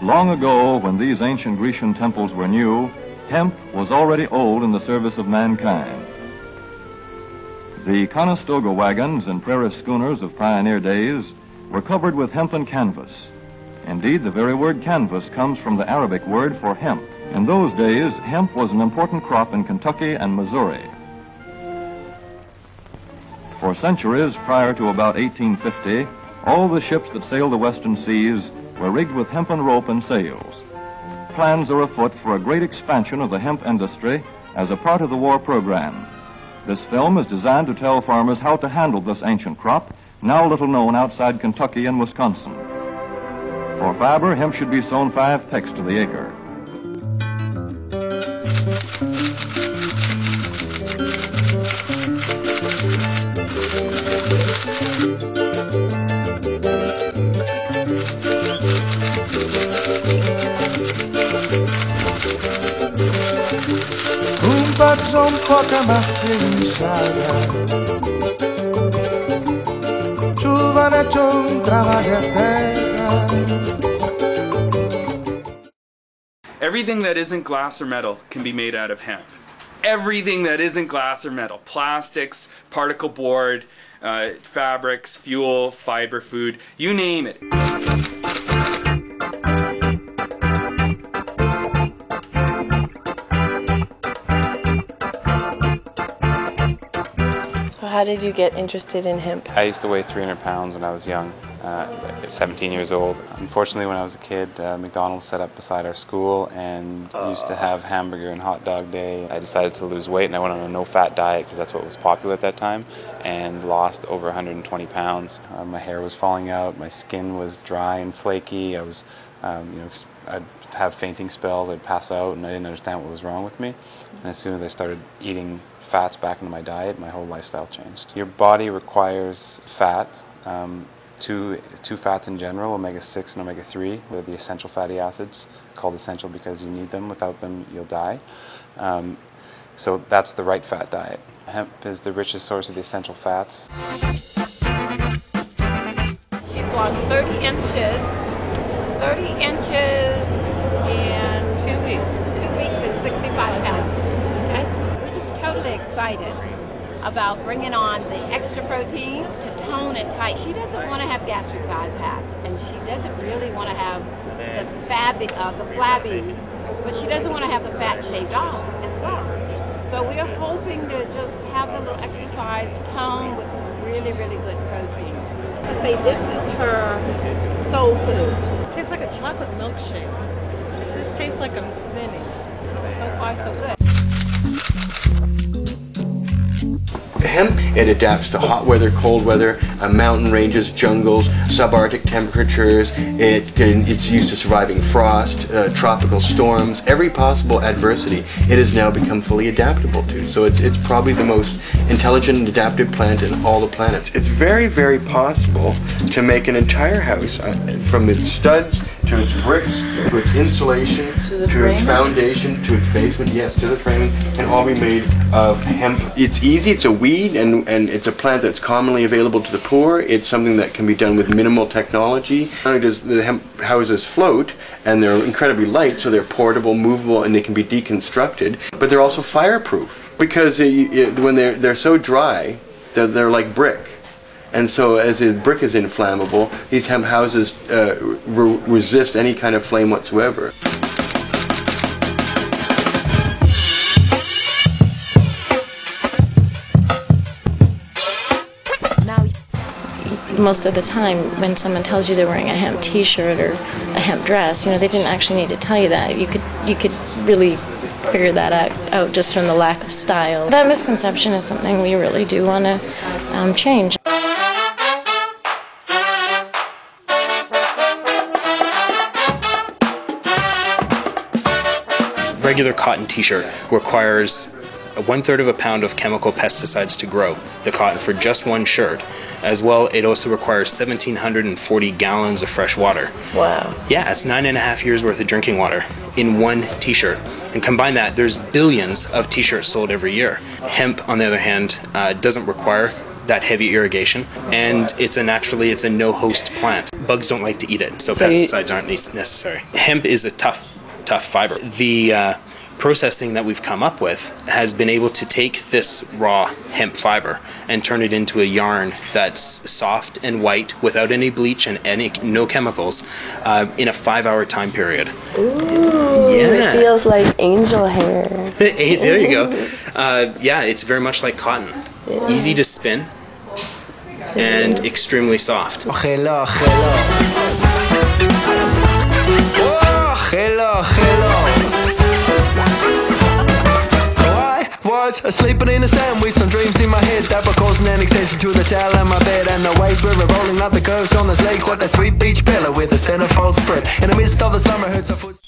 long ago, when these ancient Grecian temples were new, hemp was already old in the service of mankind. The Conestoga wagons and prairie schooners of pioneer days were covered with hempen canvas. Indeed, the very word canvas comes from the Arabic word for hemp. In those days, hemp was an important crop in Kentucky and Missouri. For centuries prior to about 1850, all the ships that sailed the western seas were rigged with hempen rope and sails. Plans are afoot for a great expansion of the hemp industry as a part of the war program. This film is designed to tell farmers how to handle this ancient crop, now little known outside Kentucky and Wisconsin. For fiber, hemp should be sown 5 pecks to the acre. Bardzo poca massimizzata giovane John trabalha terra. Everything that isn't glass or metal can be made out of hemp. Everything that isn't glass or metal, plastics, particle board, fabrics, fuel, fiber, food, you name it. How did you get interested in hemp? I used to weigh 300 pounds when I was young, 17 years old. Unfortunately, when I was a kid, McDonald's set up beside our school and used to have hamburger and hot dog day. I decided to lose weight and I went on a no-fat diet because that's what was popular at that time, and lost over 120 pounds. My hair was falling out, my skin was dry and flaky. I was, I'd have fainting spells, I'd pass out, and I didn't understand what was wrong with me. And as soon as I started eating fats back into my diet, my whole lifestyle changed. Your body requires fat, two fats in general, omega-6 and omega-3. They're the essential fatty acids, called essential because you need them. Without them, you'll die. So that's the right fat diet. Hemp is the richest source of the essential fats. She's lost 30 inches in 2 weeks. 2 weeks and 65 pounds. Totally excited about bringing on the extra protein to tone and tighten. She doesn't want to have gastric bypass, and she doesn't really want to have the flabbies, but she doesn't want to have the fat shaved off as well. So we are hoping to just have a little exercise tone with some really, really good protein. I say this is her soul food. It tastes like a chocolate milkshake. It just tastes like I'm sinning. So far, so good. Hemp, it adapts to hot weather, cold weather, mountain ranges, jungles, subarctic temperatures. It's used to surviving frost, tropical storms, every possible adversity. It has now become fully adaptable to. So it's probably the most intelligent and adaptive plant in all the planets. It's very, very possible to make an entire house from its studs to its bricks, to its insulation, to its foundation, to its basement, yes, to the framing, and all be made of hemp. It's easy, it's a weed, and it's a plant that's commonly available to the poor. It's something that can be done with minimal technology. Not only does the hemp houses float, and they're incredibly light, so they're portable, movable, and they can be deconstructed, but they're also fireproof, because when they're so dry, they're like brick. And so as the brick is inflammable, these hemp houses resist any kind of flame whatsoever. Most of the time when someone tells you they're wearing a hemp t-shirt or a hemp dress, they didn't actually need to tell you that. You could really figure that out just from the lack of style. That misconception is something we really do want to change. Regular cotton t-shirt requires 1/3 of a pound of chemical pesticides to grow the cotton for just one shirt. As well, it also requires 1,740 gallons of fresh water. Wow. Yeah, it's 9.5 years worth of drinking water in one t-shirt. And combine that, there's billions of t-shirts sold every year. Hemp, on the other hand, doesn't require that heavy irrigation, and it's a no-host plant. Bugs don't like to eat it, so pesticides aren't necessary. Hemp is a tough fiber. The processing that we've come up with has been able to take this raw hemp fiber and turn it into a yarn that's soft and white without any bleach and no chemicals in a 5-hour time period. Ooh, yeah. It feels like angel hair. There you go. Yeah, it's very much like cotton. Yeah. Easy to spin and extremely soft. Oh, hello. Sleeping in the sand with some dreams in my head that were causing an extension to the towel and my bed, and the waves were rolling up the coast on the lakes at that sweet beach pillow with a centerfold spread. In the midst of the slumber, heard some foot.